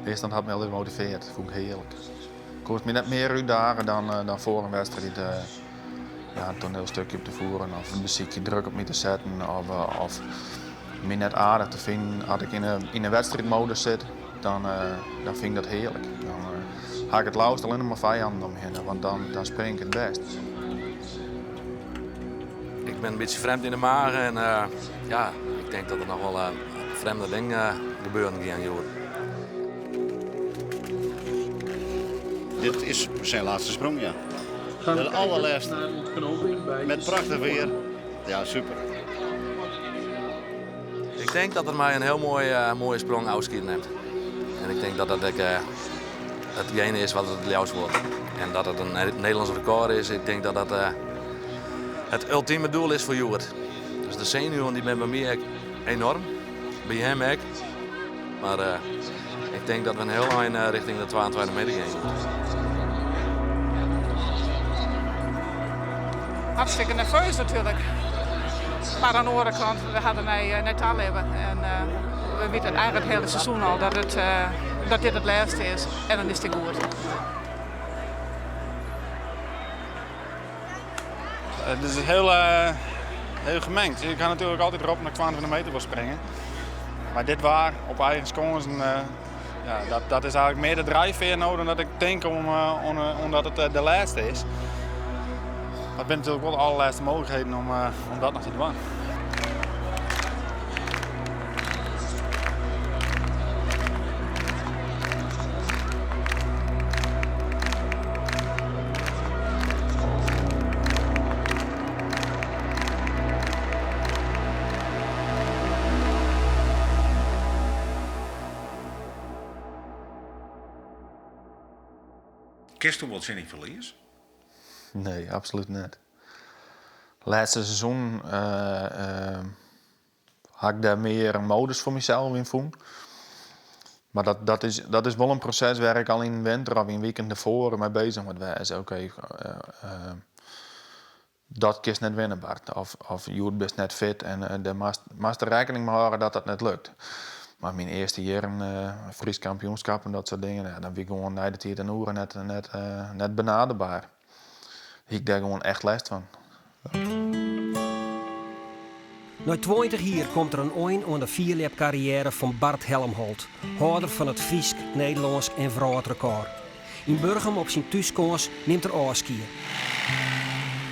Eerst had me heel gemotiveerd. Dat vond ik heerlijk. Ik koos me net meer uitdagen dan voor een wedstrijd. Een toneelstukje op te voeren of een muziekje druk op me te zetten. Of me net aardig te vinden. Als ik in een wedstrijdmodus zit, dan vind ik dat heerlijk. Dan ga ik het lauwst alleen maar vijanden omheen, want dan spring ik het best. Ik ben een beetje vreemd in de maag en ik denk dat er nog wel vreemde dingen gebeuren gaan, joh. Dit is zijn laatste sprong, ja. De allerlaatste. Met prachtig weer. Ja, super. Ik denk dat er mij een heel mooie sprong afschiet neemt. En ik denk dat dat hetgene is wat het juist wordt. En dat het een Nederlands record is. Ik denk dat dat het ultieme doel is voor Joert. Dus de zenuwen die zijn bij mij enorm. Bij hem ook. Maar ik denk dat we een heel eind richting de 22 meter gaan. Hartstikke nerveus natuurlijk. Maar aan de andere kant, we hadden net al hebben. En we weten eigenlijk het hele seizoen al dat dit het laatste is. En dan is het goed. Het is heel gemengd. Je kan natuurlijk altijd erop naar 22 meter wil springen. Maar dit waar, op eigen secondes, dat is eigenlijk meer de drijfveer nodig dan dat ik denk omdat het de laatste is. Maar het zijn natuurlijk wel de allerlaatste mogelijkheden om dat nog te doen. Kist toen wat zin in verlies? Nee, absoluut niet. Laatste seizoen had ik daar meer een modus voor mezelf in voelen. Maar dat is wel een proces waar ik al in de winter of in weekend ervoor mee bezig moet zijn. Oké, dat kist net winnen, Bart. Of je bent net fit en de maast er rekening mee houden dat dat net lukt. Maar mijn eerste jaar Fries kampioenschap en dat soort dingen, dan ben ik gewoon na de 10 uur net benaderbaar. Ik daar gewoon echt les van. Na 20 jaar komt er een eind aan de vierlap carrière van Bart Helmholt, houder van het Fries, Nederlands en vrouwenrecord. In Burgum op zijn thuiskoms neemt er afskiën.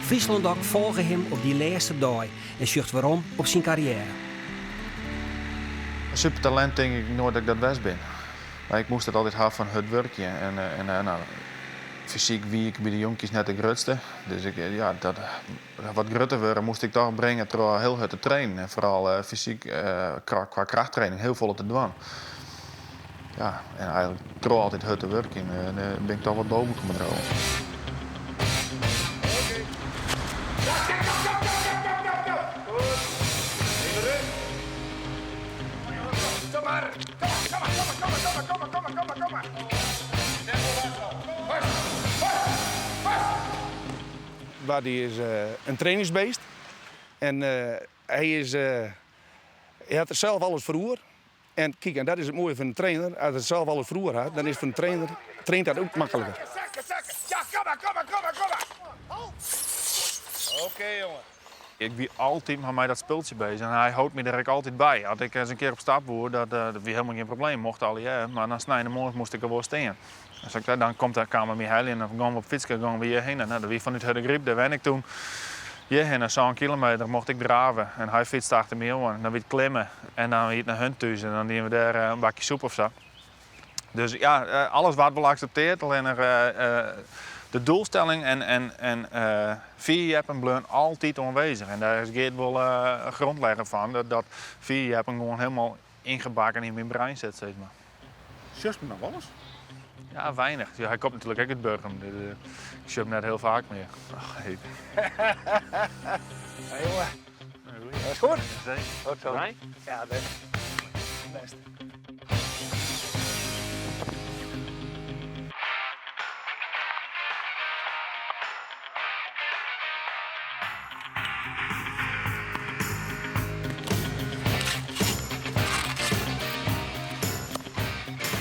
Friesland ook volgen hem op die laatste dag en zucht waarom op zijn carrière. Supertalent denk ik nooit dat ik dat best ben. Maar ik moest het altijd hebben van het werkje. Fysiek wie ik bij de jonkies net de grootste. Dus wat groter worden moest ik toch brengen door heel hard te trainen. En vooral fysiek qua krachttraining heel vol te doen. Ja, en eigenlijk door altijd hard te werken. En ben ik toch wat boven komen dromen. Die is een trainingsbeest. En hij had er zelf alles voor. En kijk, en dat is het mooie van een trainer. Als hij zelf alles voor had, dan is voor een trainer traint dat ook makkelijker. Ja, kom maar. Oké, jongen. Ik ben altijd met mij dat speeltje bezig en hij houdt me er altijd bij. Als ik eens een keer op stap word, dat was helemaal geen probleem. Mocht al maar dan snijden morgen moest ik er wel staan. Dus dan kwamen we heen en dan gaan we op fietsen, gaan we hierheen. En dat was vanuit de griep, daar ben ik toen. Hierheen, 100 kilometer, mocht ik draven. En hij fietste achter me aan. En dan weer klimmen en dan weer naar hun thuis. En dan deden we daar een bakje soep of zo. Dus ja, alles wat wel accepteerd. Alleen de doelstelling en vierjappen blijven altijd aanwezig. En daar is Geert wel een grondlegger van. Dat vierjappen gewoon helemaal ingebakken in mijn brein zit, zeg maar. Just me nog alles? Ja, weinig. Ja, hij komt natuurlijk ook uit Burgum. Dus, ik shop net heel vaak meer. Hey, jongen. Dat is goed. Goed zo. Nee? Ja, best.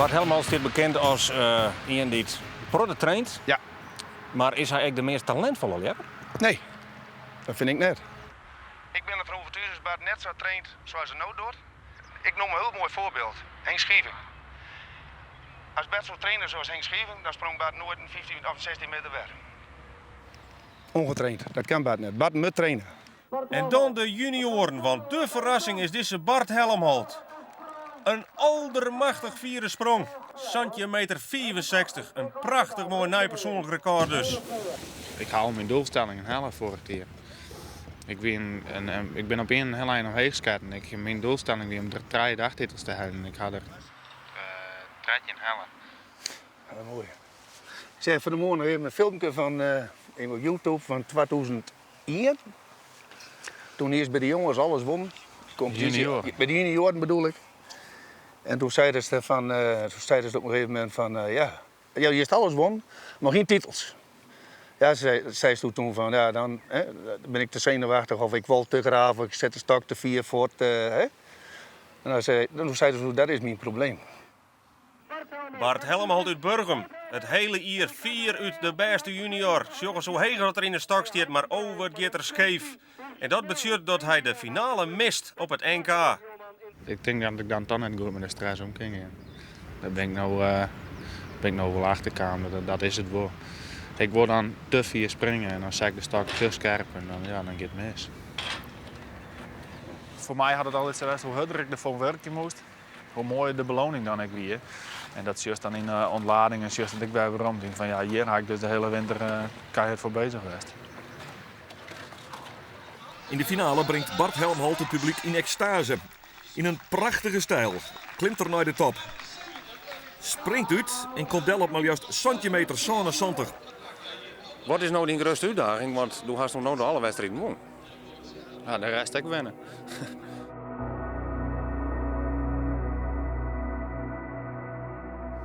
Bart Helmholtz staat bekend als iemand die het prodde traint. Ja. Maar is hij echt de meest talentvolle leerder? Nee, dat vind ik net. Ik ben ervan overtuigd dat Bart net zo traint zoals hij nou doet. Ik noem een heel mooi voorbeeld. Henk Schieving. Als Bart zou trainen zoals Henk Schieving, dan sprong Bart nooit een 15 of 16 meter weg. Ongetraind, dat kan Bart net. Bart moet trainen. En dan de junioren, want de verrassing is deze Bart Helmholtz. Een aldermachtig vierde sprong. Centimeter 65. Een prachtig mooi nieuw persoonlijk record dus. Ik haal mijn doelstellingen halen vorige keer. Ik ben op één heel eind omheen geschatten. Mijn doelstelling was om 3 dagtitels te halen. Ik had er 13 halen. Ja, mooi. Ik zei van de morgen even een filmpje van op YouTube van 2001. Toen eerst bij de jongens alles won. Junior. Bij de junioren bedoel ik. En toen zeiden ze op een gegeven moment van ja, je eerst alles won, maar geen titels. Ja, zei ze toen van ja, dan ben ik te zenuwachtig of ik wil te graaf, of ik zet de stok te 4 voort. En toen zeiden ze dat is mijn probleem. Bart Helmholtz uit Burgum. Het hele jaar 4 uit de beste junior. Jongens, zo heeg dat er in de stok staat, maar het gaat er scheef. En dat betekent dat hij de finale mist op het NK. Ik denk dat ik dan toch net goed met de stress omging. Ja. Daar ben ik nou wel achterkomen. Dat is het wel. Ik word dan te 4 springen en dan zet ik de stok te scherp en dan gaat het mis. Voor mij had het altijd zo hoe harder ik ervoor werken moest, hoe mooier de beloning dan ik weer. En dat is juist dan in ontlading en juist dat ik bij waarom denk van ja, hier ga ik dus de hele winter keihard voor bezig geweest. In de finale brengt Bart Helmholtz het publiek in extase. In een prachtige stijl klimt er naar de top. Springt uit en komt del op maar juist centimeter 70. Wat is nou die grootste uitdaging? Want du hast nog nou de alle wedstrijden gewonnen. Ja, de rest ik winnen.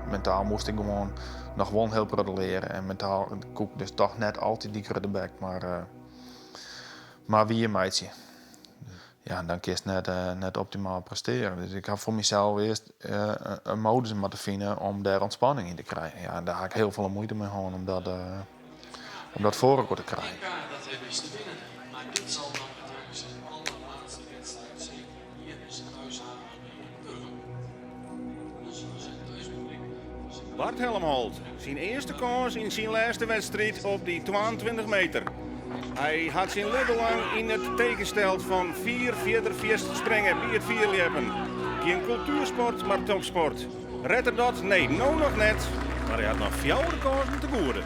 Mentaal moest ik gewoon nog wel heel leren. En mentaal koek dus toch net altijd die kruddenbek. Maar wie een meidje. Ja, dan kun je net optimaal presteren. Dus ik heb voor mezelf eerst een modus moeten vinden om daar ontspanning in te krijgen. Ja, daar heb ik heel veel moeite mee gehad om dat voor elkaar te krijgen. Dat hebben ze te winnen. Maar dit zal dan natuurlijk zijn allerlaatste wedstrijd zeker hier is het huishouden in Bart Helmholtz, zijn eerste kans in zijn laatste wedstrijd op die 22 meter. Hij had zijn leven lang in het tegensteld van 4 springen bij het vierlepen. Geen cultuursport, maar topsport. Redt er dat? Nee, nou nog net. Maar hij had nog 4 kansen te goeden.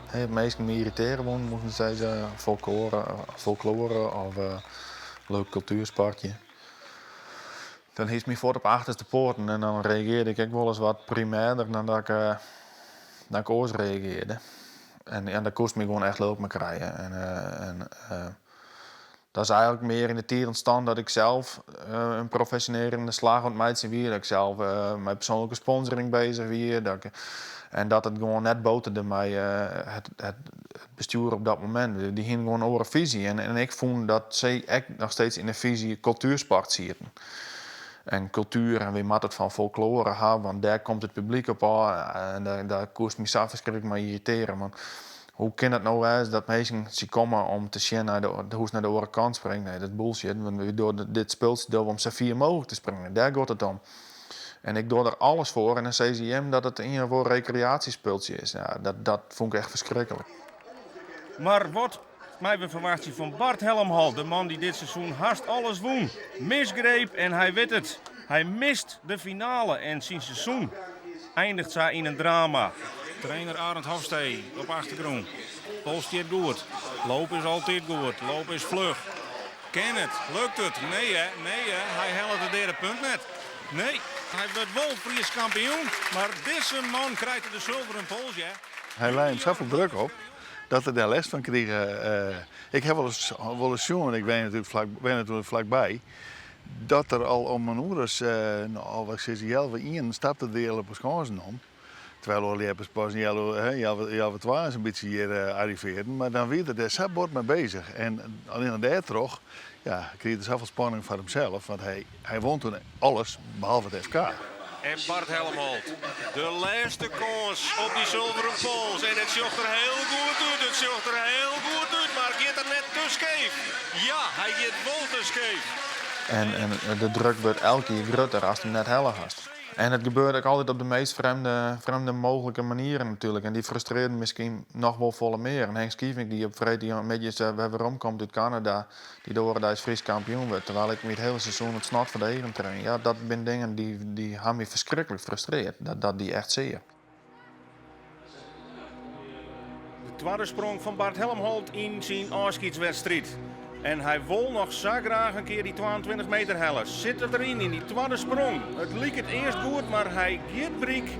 Het meest me irriteren moesten ze folklore of leuk cultuursportje. Dan hield me voort op achterste poorten en dan reageerde ik wel eens wat primairder dan dat ik ooit reageerde. En dat kost me gewoon echt loop me krijgen. Dat is eigenlijk meer in de tijd ontstaan dat ik zelf een professionele slag aan het wie, dat ik zelf met persoonlijke sponsoring bezig wie. En dat het gewoon net boterde mij het bestuur op dat moment. Die hingen gewoon over een visie. En ik vond dat ze echt nog steeds in de visie cultuursport zitten. En cultuur en wie moet het van folklore hebben, want daar komt het publiek op aan. En daar kost me zelf verschrikkelijk maar irriteren. Want hoe kan het nou zijn dat mensen komen om te zien hoe ze naar de andere kant springen? Nee, dat is bullshit. Want we doen dit speeltje door om zo 4 mogelijk te springen. Daar gaat het om. En ik doe er alles voor in een CCM dat het een voor recreatiespeeltje is. Ja, dat vond ik echt verschrikkelijk. Maar wat mijn verwachting van Bart Helmholtz, de man die dit seizoen haast alles won. Misgreep en hij weet het. Hij mist de finale en zijn seizoen eindigt zij in een drama. Trainer Arend Hofstee op achtergrond. Pols steert goed. Lopen is altijd goed. Lopen is vlug. Ken het? Lukt het? Nee hè? Nee hè? Hij helpt het derde punt net. Nee, hij wordt wel Fries kampioen. Maar deze man krijgt de zilveren pols, ja. Hij leidt hem zoveel druk op dat er daar les van kregen. Ik heb wel eens zien, en ik ben natuurlijk vlakbij, dat er al om een uur is, wat ik zeg, 11 stap te delen op Wisconsin om. Terwijl oorliepers pas jaar 12 een beetje hier arriveerden. Maar dan weer er zo bord mee bezig. En alleen daar toch kreeg hij zoveel spanning voor hemzelf. Want hij won toen alles behalve het FK. En Bart Helmholt, de laatste kans op die zilveren pols. En het zocht er heel goed uit, maar gaat er net te scheef. Ja, hij gaat wel te scheef. En de druk wordt elke keer groter als hij net heller had. En het gebeurt ook altijd op de meest vreemde mogelijke manieren natuurlijk. En die frustreerden misschien nog wel volle meer. En Henk Skievink die op vrijdag een beetje weerom komt uit Canada, die door de Fries kampioen werd. Terwijl ik me het hele seizoen het snot van de heren train. Ja, dat zijn dingen die hebben me verschrikkelijk frustreerd. Dat die echt zeer. De tweede sprong van Bart Helmholt in zijn afscheidswedstrijd. En hij wil nog zo graag een keer die 22 meter hellen. Zit het erin in die tweede sprong. Het liep het eerst goed, maar hij gaat briek.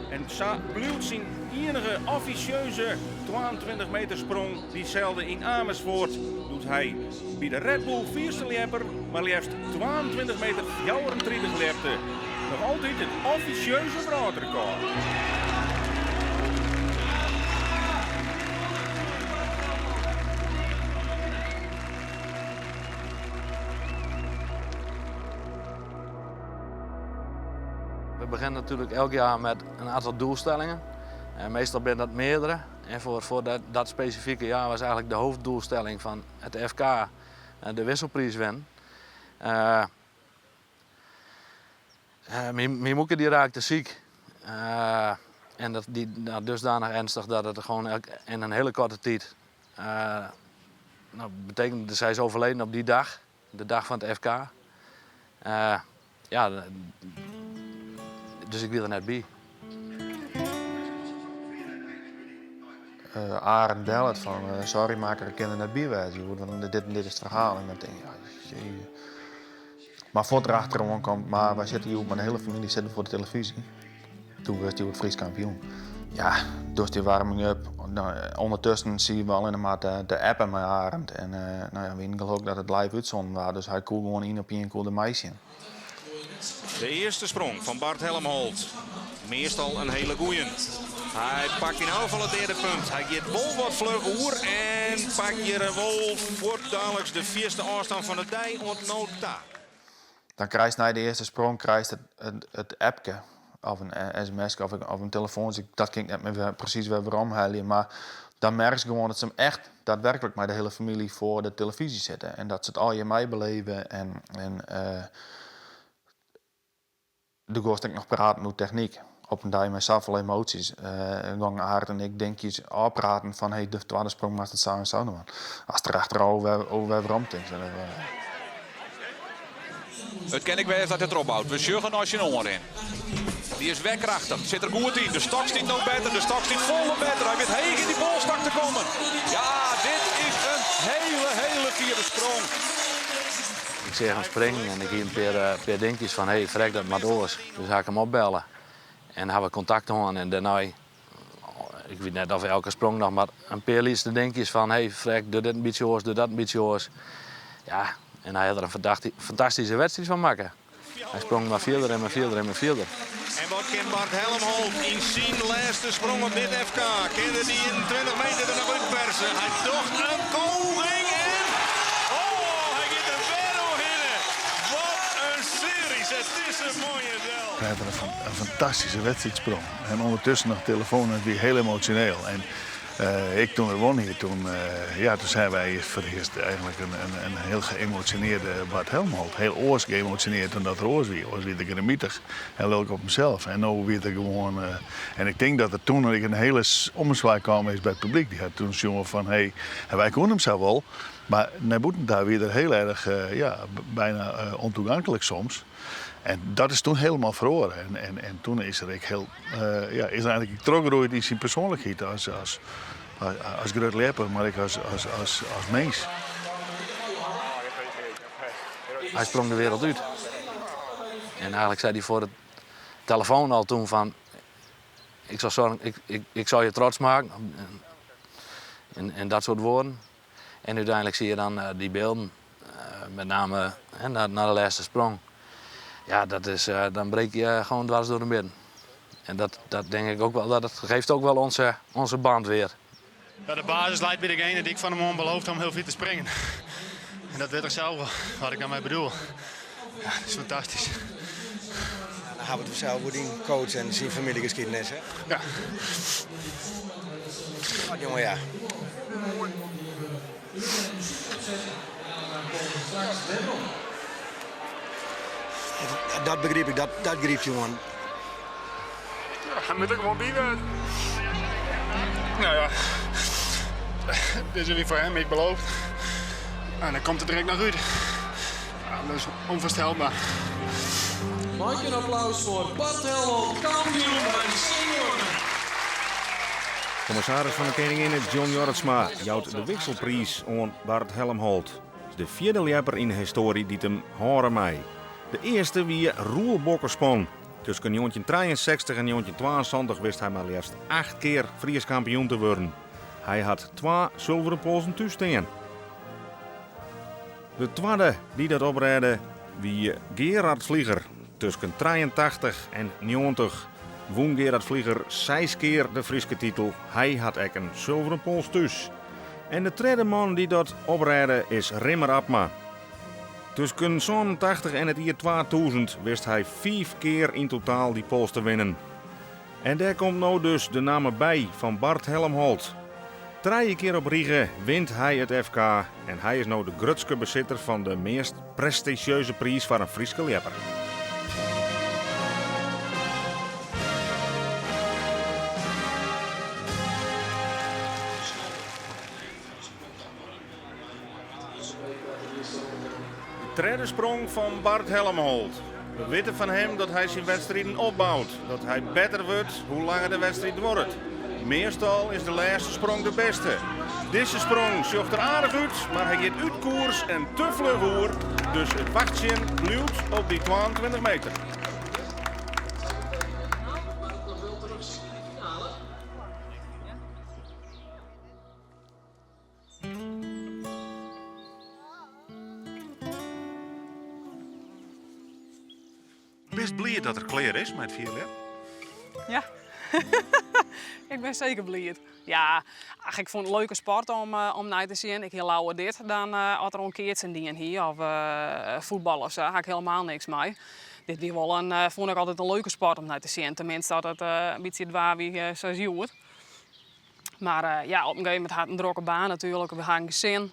En zo blijft zijn enige officieuze 22 meter sprong. Diezelfde in Amersfoort doet hij bij de Red Bull vierste lepper. Maar liefst 22 meter 34 lepte. Nog altijd het officieuze broodrecord. We beginnen natuurlijk elk jaar met een aantal doelstellingen. En meestal zijn dat meerdere. En voor dat specifieke jaar was eigenlijk de hoofddoelstelling van het FK de wisselprijs winnen. Mijn moeder die raakte ziek. En dat dusdanig ernstig dat het gewoon in een hele korte tijd... betekende dat zij is overleden op die dag. De dag van het FK. Dus ik wil er net bij. Arend belt van sorry maker, ik kan er net bij wijzen. Want dit is het verhaal. En dan denk ik, maar voor het erachter komt, maar wij zitten hier op mijn hele familie zitten voor de televisie. Toen werd hij het Fries kampioen. Ja, dus die warming up. Ondertussen zien we alleen maar de appen met Arend. En we weten ook dat het live uitzonden was. Dus hij kon gewoon in op een de meisje. De eerste sprong van Bart Helmholt. Meestal een hele goeie. Hij pakt in ieder geval het derde punt. Hij gaat wel wat vlug oer en pakt hier wel voor dadelijk de vierste afstand van de dij ontnota. Dan krijg je na de eerste sprong het appje of een sms of een telefoon. Dat ging net meer precies waarom halen. Maar dan merk je gewoon dat ze hem echt daadwerkelijk met de hele familie voor de televisie zitten. En dat ze het al je mij beleven. De gost ik nog praten over techniek. Op een dag met zoveel emoties. Gang Aard en ik denk je praten van hey, de tweede sprong maar het samen zo doen. Als er achterover over denkt. Het ken ik wel dat het erop houdt. We sjuggen als je een oor in. Die is wegkrachtig. Zit er goed in. De stok stiet nog beter. De stok stiet volle beter. Hij weet heeg in die bolstak te komen. Ja, dit is een hele vierde sprong. Ik zeg hem springen en ik hier een paar dingetjes van hey, vrek dat maar door. Dus ga ik hem opbellen. En hebben we contact gehad en daarna, ik weet net of elke sprong nog, maar een paar liefste dingetjes van hey, vrek, doe dit een beetje hoors, doe dat een beetje hoors. Ja, en hij had er een fantastische wedstrijd van maken. Hij sprong maar vierder en maar vierder en maar vierder. En wat kan Bart Helmholt in zijn laatste sprong op dit FK? Kende die in 20 meter er nog uitpersen? Hij docht een koging en... Oh, hij gaat er verder hinnen. Wat een series, het is een mooie del. We hebben een fantastische wedstrijdsprong. En ondertussen nog telefoon, het weer heel emotioneel. En toen we wonnen hier, toen zijn wij voor het eerst eigenlijk een heel geëmotioneerde Bart Helmholt. Heel oors geëmotioneerd omdat er oors weer. Oors weer de gramietig en leuk op mezelf. En nu weer gewoon... en ik denk dat er toen een hele ommezwaai kwam is bij het publiek. Die had toen zongen van, hey, wij konden hem zo wel. Maar hij moet daar weer heel erg, bijna ontoegankelijk soms. En dat is toen helemaal verloren. En toen is er eigenlijk teruggeroeid in zijn persoonlijkheid als groot lepper, maar ik als mens. Hij sprong de wereld uit. En eigenlijk zei hij voor de telefoon al toen van... Ik zal je trots maken. En dat soort woorden. En uiteindelijk zie je dan die beelden. Met name naar de laatste sprong. Ja, dat is, dan breek je gewoon dwars door de midden. En dat denk ik ook wel, dat geeft ook wel onze band weer. Ja, de basis leidt bij degene die ik van hem beloofd om heel veel te springen. En dat weet ik zelf wel, wat ik aan mij bedoel. Ja, dat is fantastisch. Ja, dan hebben we het zelf voor die coach en zijn familiegeschiedenis, hè? Ja. Wat jongen, ja. Dat begreep ik, dat griep jongen. Ja, hij moet er gewoon bij werden. Nou ja, dit is weer voor hem, ik beloofd. En dan komt het direct naar Ruud. Ja, dat is onvoorstelbaar. Maak een applaus voor Bart Helmholt, kampioen bij de senioren. Commissaris van de Koningin John Jorritsma jouwt de wisselprijs aan Bart Helmholt. Het is de vierde lepper in de historie die hem horen mij. De eerste wie Roel Bokkerspon. Tussen 1963 en 1972 wist hij maar liefst 8 keer Fries kampioen te worden. Hij had 2 zilveren polsen toestaan. De tweede die dat opredde wie Gerard Vlieger. Tussen 83 en 90 won Gerard Vlieger 6 keer de Friese titel. Hij had ook een zilveren pols thuis. En de tweede man die dat opredde is Rimmer Abma. Tussen 87 en het jaar 2000 wist hij 5 keer in totaal die pols te winnen. En daar komt nou dus de naam bij van Bart Helmholt. 3 keer op Riegen wint hij het FK en hij is nou de grootste bezitter van de meest prestigieuze prijs voor een Friese lepper. De derde sprong van Bart Helmholt. We weten van hem dat hij zijn wedstrijden opbouwt. Dat hij beter wordt hoe langer de wedstrijd wordt. Meestal is de laatste sprong de beste. Deze sprong zocht er aardig uit, maar hij gaat uit koers en te vlug hoor. Dus het wachtje blijft op die 22 meter. Best blij dat er klaar is met 4 lep. Ja, ik ben zeker blij. Ja, ik vond het een leuke sport om naar te zien. Ik heel lauwer dit dan als er een keertje dingen hier of voetbal of zo. Daar heb ik helemaal niks mee. Dit weer wel vond ik altijd een leuke sport om naar te zien. Tenminste dat het een beetje het waar wie zo ziet. Maar ja, op een gegeven moment had een drukke baan natuurlijk. We gaan gezin.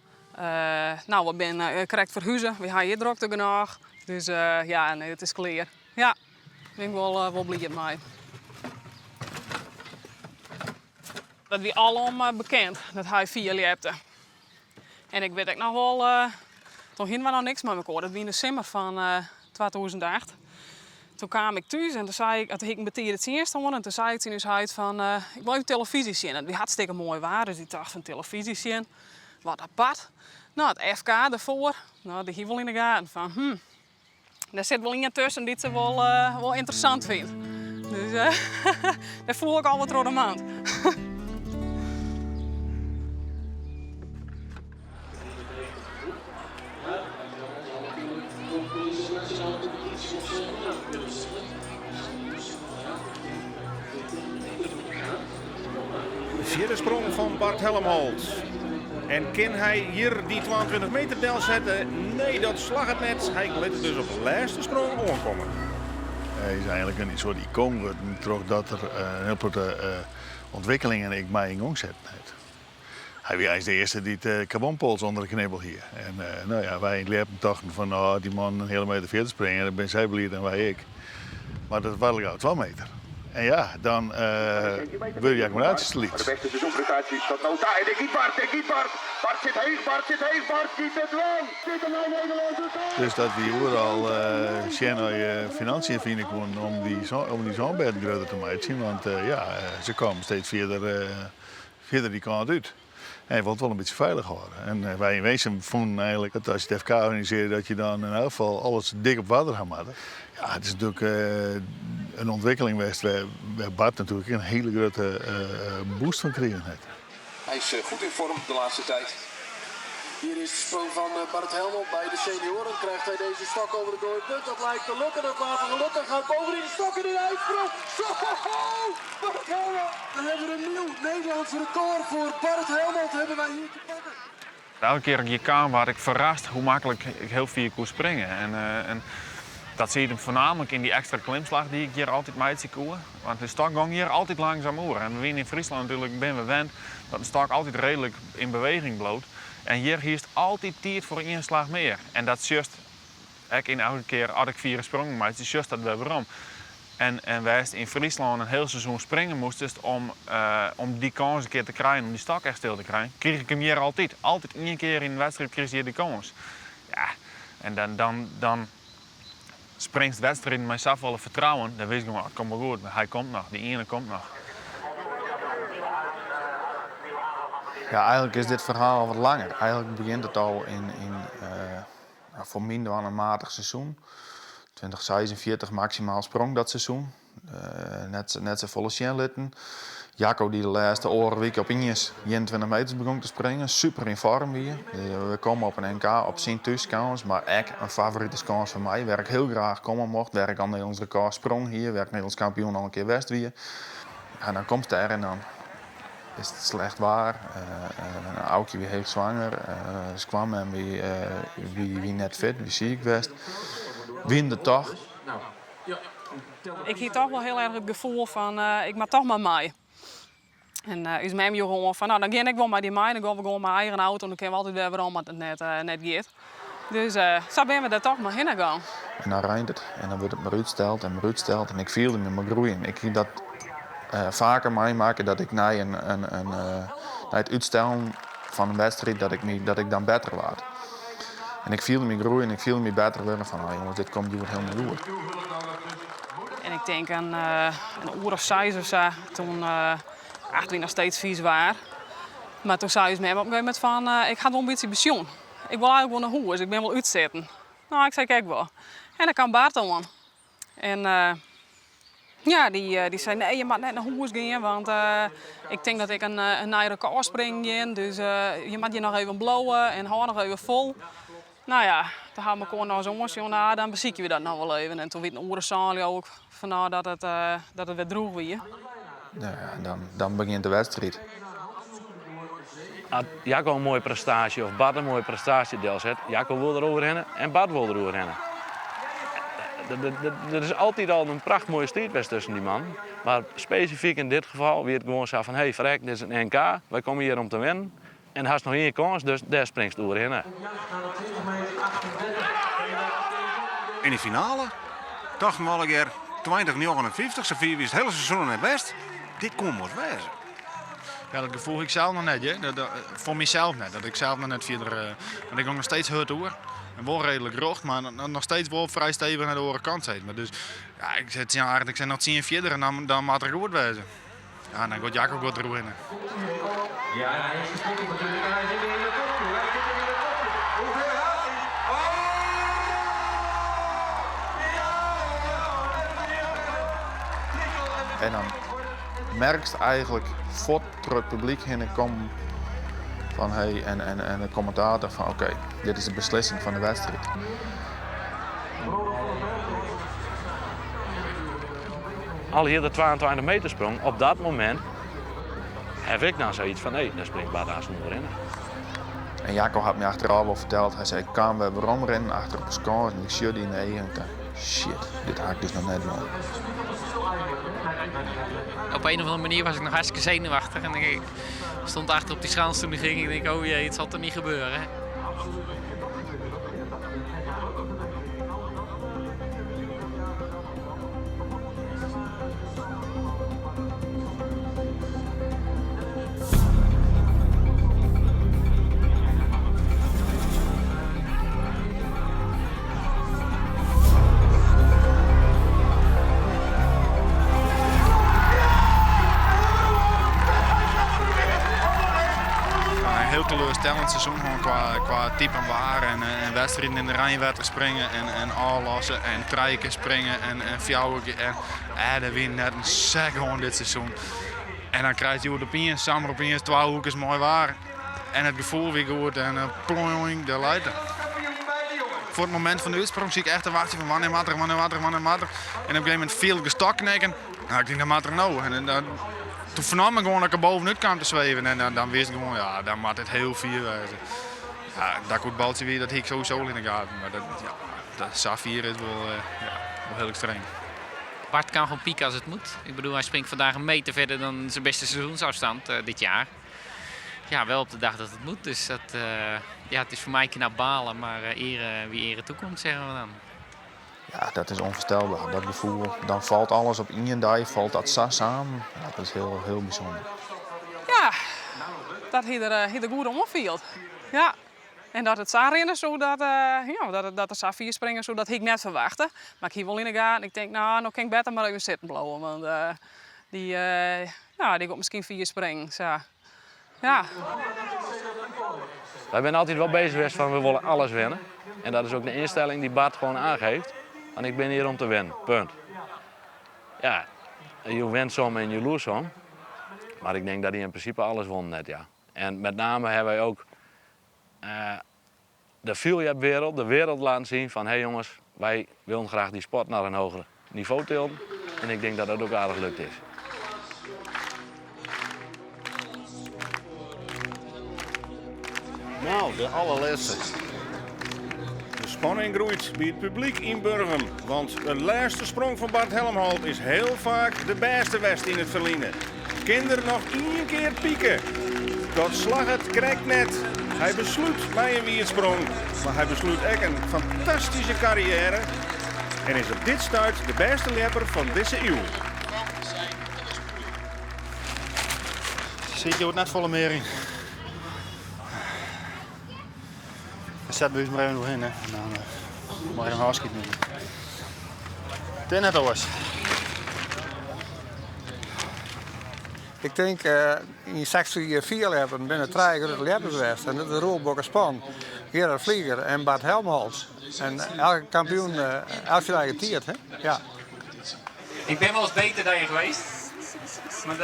Nou, we zijn correct verhuizen. We gaan hier drukte genoeg. Dus ja, nee, het is klaar. Ja, ik ben wel blij mee. Dat wie alom bekend dat hij 4 lepte. En ik weet ook nog wel, toen gingen we nog niks met elkaar. Dat was in de zomer van 2008. Toen kwam ik thuis en toen zei ik, toen ik een het eerst aan en toen zei ik in huis van, ik wil even televisie zien. En die hartstikke mooi waar, dus ik dacht van televisie zien, wat apart. Nou, het FK ervoor, nou, die hier wel in de gaten van, daar zit wel iemand tussen die ze wel interessant vindt. Dus daar voel ik al wat door de maand. De vierde sprong van Bart Helmholt. En kan hij hier die 22 meter del zetten? Nee, dat slag het net. Hij let dus op de laatste sprong aankomen. Hij is eigenlijk een soort icoon geworden, toch dat er een heel grote ontwikkelingen ik mij in gang zet. Hij is de eerste die het carbonpols onder de knibbel hier. En nou ja, wij in het Leerpen dachten van nou, die man een hele meter 40 springen, dan ben zij blij en wij ik. Maar dat was al 12 meter. En ja, dan wil je accommodatieslid. De beste seizoenprestatie tot nou daar. En ik niet Bart, ik niet Bart. Bart zit heeg, Bart zit heeg, Bart ziet het lang. Zit er nou Nederland. Dus dat we overal financiën vinden kon om die zoonbedden groter te maken. Want ja, ze komen steeds verder die kant uit. En je wilt wel een beetje veilig houden. En wij in wezen vonden eigenlijk dat als je het FK organiseerde, dat je dan in elk geval alles dik op water gaat maken. Ja, het is natuurlijk een ontwikkeling geweest waar Bart natuurlijk een hele grote boost van gekregen heeft. Hij is goed in vorm de laatste tijd. Hier is de sprong van Bart Helmond bij de senioren. Krijgt hij deze stok over de doorpunt. Dat lijkt te lukken. Dat laten we lukken. Gaat bovenin de stok in de uitsprong. Bart Helmond. Dan hebben we een nieuw Nederlands record voor Bart Helmond. Hebben wij hier te pakken. Elke keer dat ik hier kwam, was ik verrast hoe makkelijk ik heel veel kon springen. En dat zie je voornamelijk in die extra klimslag die ik hier altijd mee zie komen. Want de stok ging hier altijd langzaam over. En we in Friesland natuurlijk ben we gewend dat de stok altijd redelijk in beweging bloot. En hier is altijd tijd voor één slag meer. En dat is juist, in elke keer als ik 4 sprongen maak, is juist dat weer waarom. En wij in Friesland een heel seizoen springen moesten om die kans een keer te krijgen, om die stok echt stil te krijgen, kreeg ik hem hier altijd. Altijd 1 keer in de wedstrijd kreeg je hier de kans. Ja, en dan springt de wedstrijd met zoveel vertrouwen. Dan wist ik gewoon, het komt wel goed, maar hij komt nog, die ene komt nog. Ja, eigenlijk is dit verhaal al wat langer. Eigenlijk begint het al voor minder dan een matig seizoen. 2046 maximaal sprong dat seizoen. Net zo volle Sjenlitten. Jacco die de laatste week op 21 meters begon te springen. Super in vorm weer. We komen op een NK op zijn thuiskans, maar echt een favoriete kans van mij. Waar ik heel graag komen mocht. Waar ik al Nederlands record sprong hier. Waar ik Nederlands kampioen al een keer west weer. En dan komt het er en dan is het slecht waar. Aukje weer heel zwanger. Ze kwam en wie net fit, wie ziek was. Winde toch. Ik heb toch wel heel erg het gevoel van ik mag toch maar mee. En is mij gewoon van nou dan ga ik wel met die mee, dan gaan we gewoon mijn eigen auto en dan kunnen we altijd weer waarom het net gaat. Dus zo ben we daar toch maar heen gegaan. En dan rijdt het en dan wordt het maar uitsteld en ik viel me maar groeien. Ik ging dat vaker meemaken dat ik na het uitstellen van een wedstrijd dat ik dan beter laat. En ik viel me groeien en ik viel me beter worden van jongens, dit komt hier helemaal goed. En ik denk een uur of 6 of zo, toen ik nog steeds vies waar. Maar toen zei ze me op een gegeven moment van ik ga wel een beetje pensioen. Ik wil eigenlijk wel naar huis, ik ben wel uitzitten. Nou, ik zei kijk wel. En dan kwam Bart aan. En die zei nee, je mag net naar huis gaan, want ik denk dat ik een nieuwe record spring in. Dus je mag je nog even blowen en hou nog even vol. Nou ja, toen hadden we gewoon naar zo'n jongen, dan bezieken we dat nog wel even. En toen werd een oerenzaal ook van dat het weer droeg weer. Ja, dan begint de wedstrijd. Als Jacco een mooie prestatie of Bart een mooie prestatie deelzet, Jacco wil erover rennen en Bart wil erover rennen. Er is altijd al een prachtmooie strijd tussen die man. Maar specifiek in dit geval weer het gewoon zo van hey, verrek, dit is een NK, wij komen hier om te winnen. En hij heeft nog 1 kans, dus daar springt het overheen. In de finale dachten we al een keer 2059, zo vier wie het hele seizoen net best. Dit kon wat wezen. Ja, dat gevoel ik zelf nog net, voor mezelf net. Dat ik zelf nog net verder, want ik ga nog steeds hard door. En wel redelijk rocht, maar nog steeds wel vrij stevig naar de andere kant zitten. Maar dus ja, ik zijn nog 10 verder en dan moet er goed wezen. Ja, dan gaat Jacco goed erover. Ja, hij is gesproken natuurlijk. Hij zit in de kop. Hij zit in de kop. Hoeveel gaat hij? En dan merkst eigenlijk voor het publiek heen komen van hey, en de commentator van oké, dit is de beslissing van de wedstrijd. Al hier de 22 meter sprong, op dat moment heb ik nou zoiets van hé, daar springt Bart Haas nog in. En Jacco had me achteraf al verteld, hij zei ik kan we waarom rennen achter op een score en ik zie die nee en ik dacht shit, dit had ik dus nog net doen. Op een of andere manier was ik nog hartstikke zenuwachtig en ik stond achter op die schans toen ik ging. Ik denk, oh jee, het zal toch niet gebeuren. Teleurstellend seizoen gewoon qua type en waar en wedstrijden in de Rijnwetter springen en aanlassen en trijken springen en fjouwen en dat wint net een sec gewoon dit seizoen. En dan krijg je de pien, samen op 2 hoekjes mooi waar. En het gevoel weer goed en ploing, de leiden. Voor het moment van de uitsprong zie ik echt te wachten van wanneer matter. En op een gegeven moment viel gestakneken. Nou, ik denk dat matter nou. En toen vernam ik gewoon dat ik er bovenuit kwam te zweven. En dan wist ik gewoon, ja, dan moet het heel vier wezen. Ja, dat goed baltje weer, dat hik sowieso in de gaten. Maar dat Safir is wel heel extreem. Bart kan gewoon pieken als het moet. Ik bedoel, hij springt vandaag een meter verder dan zijn beste seizoensafstand dit jaar. Ja, wel op de dag dat het moet. Dus dat, het is voor mij knap balen, maar wie ere toekomt, zeggen we dan. Ja, dat is onvoorstelbaar, dat gevoel. Dan valt alles op één dag, valt dat samen. Ja, dat is heel, heel bijzonder. Ja, dat hij er goed om opviel. Ja. En dat het rennen zodat dat de Safir springen zodat ik net verwachtte. Maar ik hier wel in de gaten. Ik denk, nou kan ik beter maar even zitten blowen. Want die gaat misschien 4 springen. Zo. Ja. Wij zijn altijd wel bezig geweest van we willen alles winnen. En dat is ook de instelling die Bart gewoon aangeeft. En ik ben hier om te winnen, punt. Ja, je wint som en je loert som. Maar ik denk dat hij in principe alles won net, ja. En met name hebben wij ook de Fieldjep-wereld, de wereld laten zien van hé jongens, wij willen graag die sport naar een hoger niveau tillen. En ik denk dat dat ook aardig lukt is. Nou, de allerlaatste. De spanning groeit bij het publiek in Burgum. Want de laatste sprong van Bart Helmholt is heel vaak de beste west in het verliezen. Kinderen nog 1 keer pieken. Dat slag het krijgt net. Hij besluit mij een wiertsprong. Maar hij besluit ook een fantastische carrière. En is op dit stuit de beste lepper van deze eeuw. Zit je ook net volle meer in. Dan zetten we ons maar even nog in. Hè. En dan mag je hem afschieten. Het is net alles. Ik denk in 64 hebben binnen 3 grote leppen geweest. En dat is Roelbokker Span, Gerard Vlieger en Bart Helmholtz. En elke kampioen, elke eigen tiert, hè? Ja. Ik ben wel eens beter dan je geweest. Maar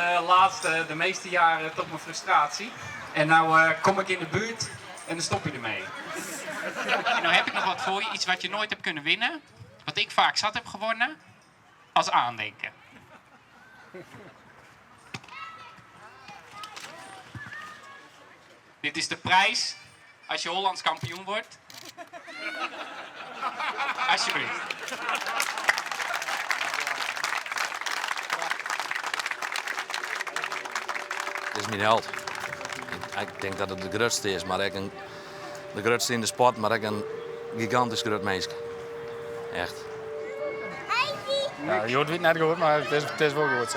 de meeste jaren tot mijn frustratie. En nou kom ik in de buurt en dan stop je ermee. En nou heb ik nog wat voor je, iets wat je nooit hebt kunnen winnen. Wat ik vaak zat heb gewonnen, als aandenken. Dit is de prijs als je Hollands kampioen wordt. Alsjeblieft. Dit is mijn held. Ik denk dat het de grootste is, maar de grootste in de sport, maar ook een gigantisch groot mens. Echt. Ja, je hoort het net goed, maar het is wel goed.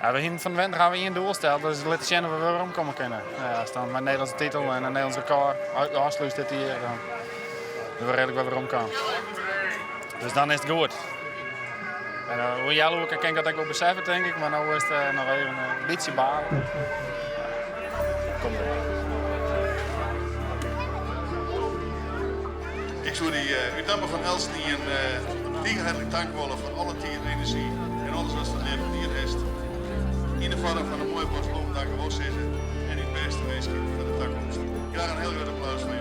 Ja, we gaan van Wend gaan we 1 doel stellen, dus laten zien of we weer omkomen kunnen. Ja, als dan met een Nederlandse titel en een Nederlands record afsluit dit hier, dan we redelijk wel weer omkomen. Dus dan is het goed. En hoe jij ook, kan ik dat ook wel beseffen, denk ik, maar nu is het nog even een beetje balen. Kom er. Ik zou die Utama van Elst die een hartelijk dank willen voor alle energie en alles wat er leven hier is. In de vorm van een mooie borstblom dat gewoon zitten en het beste wezen voor de toekomst. Graag een heel groot applaus voor